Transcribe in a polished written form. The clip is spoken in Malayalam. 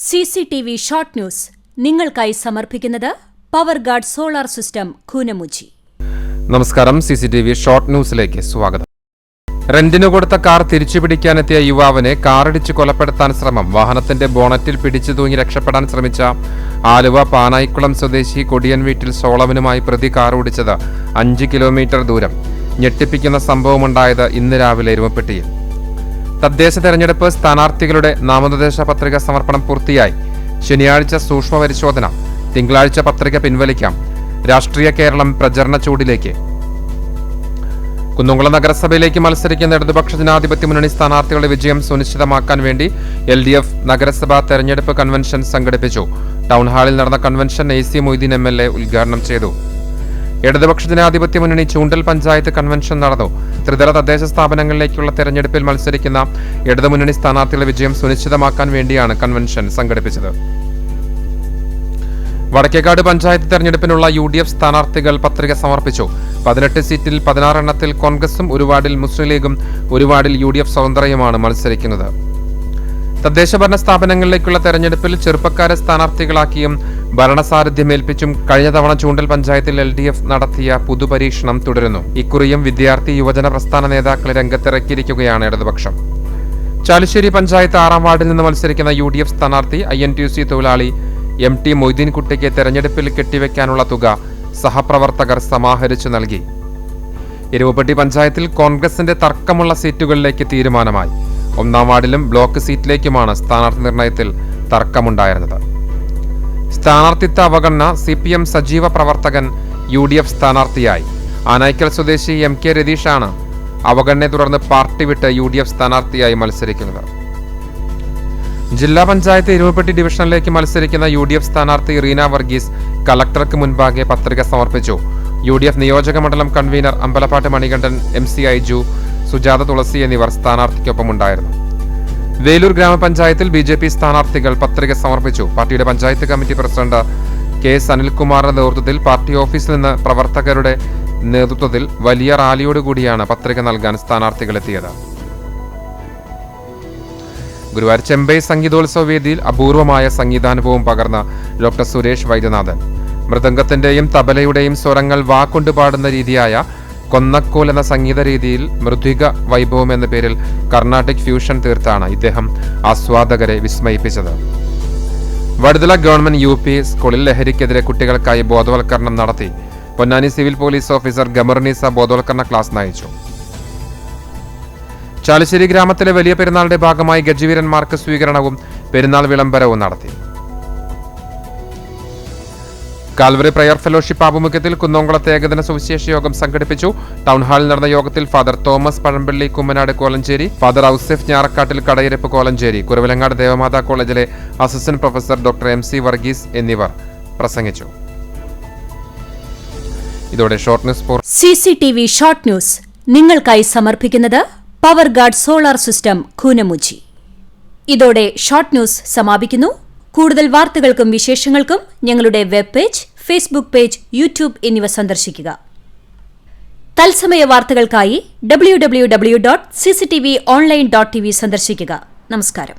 CCTV ഷോർട്ട് ന്യൂസ് നിങ്ങൾക്കായി സമർപ്പിക്കുന്നത് power guard solar system Koonamuchi. നമസ്കാരം. CCTV ഷോർട്ട് ന്യൂസിലേക്ക് സ്വാഗതം. റെന്റിനു കൊടുത്ത കാർ തിരിച്ചുപിടിക്കാനെത്തിയ യുവാവിനെ കാറിടിച്ച് കൊലപ്പെടുത്താൻ ശ്രമം. വാഹനത്തിന്റെ ബോണറ്റിൽ പിടിച്ചു തൂങ്ങി രക്ഷപ്പെടാൻ ശ്രമിച്ച ആലുവ പാനായിക്കുളം സ്വദേശി കൊടിയൻ വീട്ടിൽ സോളവനുമായി പ്രതി കാർ ഓടിച്ചത് 5 കിലോമീറ്റർ ദൂരം. ഞെട്ടിപ്പിക്കുന്ന സംഭവമുണ്ടായത് ഇന്ന് രാവിലെ എരുമപ്പെട്ടിയിൽ. തദ്ദേശ തെരഞ്ഞെടുപ്പ് സ്ഥാനാർത്ഥികളുടെ നാമനിർദ്ദേശ പത്രിക സമർപ്പണം പൂർത്തിയായി. ശനിയാഴ്ച സൂക്ഷ്മ പരിശോധന. തിങ്കളാഴ്ച പത്രിക പിൻവലിക്കാം. രാഷ്ട്രീയ കേരളം പ്രചരണ ചൂടിലേക്ക്. കുന്നംകുളം നഗരസഭയിലേക്ക് മത്സരിക്കുന്ന ഇടതുപക്ഷ ജനാധിപത്യ മുന്നണി സ്ഥാനാർത്ഥികളുടെ വിജയം സുനിശ്ചിതമാക്കാൻ വേണ്ടി LDF നഗരസഭാ തെരഞ്ഞെടുപ്പ് കൺവെൻഷൻ സംഘടിപ്പിച്ചു. ടൗൺഹാളിൽ നടന്ന കൺവെൻഷൻ AC മൊയ്തീൻ MLA ഉദ്ഘാടനം ചെയ്തു. ഇടതുപക്ഷ ജനാധിപത്യ മുന്നണി ചൂണ്ടൽ പഞ്ചായത്ത് കൺവെൻഷൻ നടന്നു. ത്രിതല തദ്ദേശ സ്ഥാപനങ്ങളിലേക്കുള്ള തെരഞ്ഞെടുപ്പിൽ മത്സരിക്കുന്ന ഇടതുമുന്നണി സ്ഥാനാർത്ഥികളുടെ വിജയം സുനിശ്ചിതമാക്കാൻ വേണ്ടിയാണ് കൺവെൻഷൻ സംഘടിപ്പിച്ചത്. വടക്കേക്കാട് പഞ്ചായത്ത് തെരഞ്ഞെടുപ്പിനുള്ള UDF സ്ഥാനാർത്ഥികൾ പത്രിക സമർപ്പിച്ചു. 18 സീറ്റിൽ 16 എണ്ണത്തിൽ കോൺഗ്രസും ഒരു വാർഡിൽ മുസ്ലിം ലീഗും ഒരു വാർഡിൽ UDF സ്വതന്ത്രയുമാണ് മത്സരിക്കുന്നത്. തദ്ദേശഭരണ സ്ഥാപനങ്ങളിലേക്കുള്ള തെരഞ്ഞെടുപ്പിൽ ചെറുപ്പക്കാരെ സ്ഥാനാർത്ഥികളാക്കിയും ഭരണസാരഥ്യമേൽപ്പിച്ചും കഴിഞ്ഞ തവണ ചൂണ്ടൽ പഞ്ചായത്തിൽ LDF നടത്തിയ പുതുപരീക്ഷണം തുടരുന്നു. ഇക്കുറിയും വിദ്യാർത്ഥി യുവജന പ്രസ്ഥാന നേതാക്കളെ രംഗത്തിറക്കിയിരിക്കുകയാണ് ഇടതുപക്ഷം. ചാലുശ്ശേരി പഞ്ചായത്ത് 6ാം വാർഡിൽ നിന്ന് മത്സരിക്കുന്ന UDF സ്ഥാനാർത്ഥി INTUC തൊഴിലാളി MT മൊയ്തീൻകുട്ടിക്ക് തെരഞ്ഞെടുപ്പിൽ കെട്ടിവെക്കാനുള്ള തുക സഹപ്രവർത്തകർ സമാഹരിച്ചു നൽകി. എരുമപ്പെട്ടി പഞ്ചായത്തിൽ കോൺഗ്രസിന്റെ തർക്കമുള്ള സീറ്റുകളിലേക്ക് തീരുമാനമായി. 1ാം വാർഡിലും ബ്ലോക്ക് സീറ്റിലേക്കുമാണ് സ്ഥാനാർത്ഥി നിർണയത്തിൽ തർക്കമുണ്ടായിരുന്നത്. സ്ഥാനാർത്ഥിത്വ അവഗണന. CPM സജീവ പ്രവർത്തകൻ UDF സ്ഥാനാർത്ഥിയായി. ആനായ്ക്കൽ സ്വദേശി MK രതീഷാണ് അവഗണനയെ തുടർന്ന് പാർട്ടി വിട്ട് UDF സ്ഥാനാർത്ഥിയായി മത്സരിക്കുന്നത്. ജില്ലാ പഞ്ചായത്ത് എരുമപ്പെട്ടി ഡിവിഷനിലേക്ക് മത്സരിക്കുന്ന UDF സ്ഥാനാർത്ഥി റീന വർഗീസ് കളക്ടർക്ക് മുൻപാകെ പത്രിക സമർപ്പിച്ചു. UDF നിയോജക മണ്ഡലം കൺവീനർ അമ്പലപ്പാട്ട് മണികണ്ഠൻ, MC ഐജു, സുജാത തുളസി എന്നിവർ സ്ഥാനാർത്ഥിക്കൊപ്പമുണ്ടായിരുന്നു. വേലൂർ ഗ്രാമപഞ്ചായത്തിൽ BJP സ്ഥാനാർത്ഥികൾ പത്രിക സമർപ്പിച്ചു. പാർട്ടിയുടെ പഞ്ചായത്ത് കമ്മിറ്റി പ്രസിഡന്റ് KS അനിൽകുമാറിന്റെ നേതൃത്വത്തിൽ പാർട്ടി ഓഫീസിൽ നിന്ന് പ്രവർത്തകരുടെ നേതൃത്വത്തിൽ വലിയ റാലിയോടുകൂടിയാണ് പത്രിക നൽകാൻ സ്ഥാനാർത്ഥികളെത്തിയത്. ഗുരുവായൂർ ചെമ്പൈ സംഗീതോത്സവ വേദിയിൽ അപൂർവമായ സംഗീതാനുഭവം പകർന്ന ഡോക്ടർ സുരേഷ് വൈദ്യനാഥൻ. മൃദംഗത്തിന്റെയും തബലയുടെയും സ്വരങ്ങൾ വാക്കൊണ്ട് പാടുന്ന രീതിയായ കൊന്നക്കോൽ എന്ന സംഗീത രീതിയിൽ മൃദുക വൈഭവം എന്ന പേരിൽ കർണാട്ടിക് ഫ്യൂഷൻ തീർത്താണ് ഇദ്ദേഹം ആസ്വാദകരെ വിസ്മയിപ്പിച്ചത്. വടുതല ഗവൺമെന്റ് UP സ്കൂളിൽ ലഹരിക്കെതിരെ കുട്ടികൾക്കായി ബോധവൽക്കരണം നടത്തി. പൊന്നാനി സിവിൽ പോലീസ് ഓഫീസർ ഗമർനീസ ബോധവൽക്കരണ ക്ലാസ് നയിച്ചു. ചാലുശ്ശേരി ഗ്രാമത്തിലെ വലിയ പെരുന്നാളിന്റെ ഭാഗമായി ഗജവീരന്മാർക്ക് സ്വീകരണവും പെരുന്നാൾ വിളംബരവും നടത്തി. കാൽവറി പ്രയർ ഫെലോഷിപ്പ് ആഭിമുഖ്യത്തിൽ കുന്നംകുളത്തെ ഏകദിന സുവിശേഷ യോഗം സംഘടിപ്പിച്ചു. ടൗൺഹാളിൽ നടന്ന യോഗത്തിൽ father Thomas Pazhampally Kummanad Kolenchery, father Ouseph Njarakkattil Kadayiruppu Kolenchery, Kuravilangad Devamatha കോളേജിലെ assistant professor doctor MC Varghese എന്നിവർ പ്രസംഗിച്ചു. ഇതോടെ short news CCTV short news നിങ്ങൾക്കായി സമർപ്പിക്കുന്നത് power guard solar system Koonammoochi. ഇതോടെ ഷോർട്ട് ന്യൂസ് സമാപിക്കുന്നു. കൂടുതൽ വാർത്തകൾക്കും വിശേഷങ്ങൾക്കും ഞങ്ങളുടെ web page, Facebook page, YouTube എന്നിവ സന്ദർശിക്കുക. തത്സമയ വാർത്തകൾക്കായി www.cctv online.tv സന്ദർശിക്കുക. നമസ്കാരം.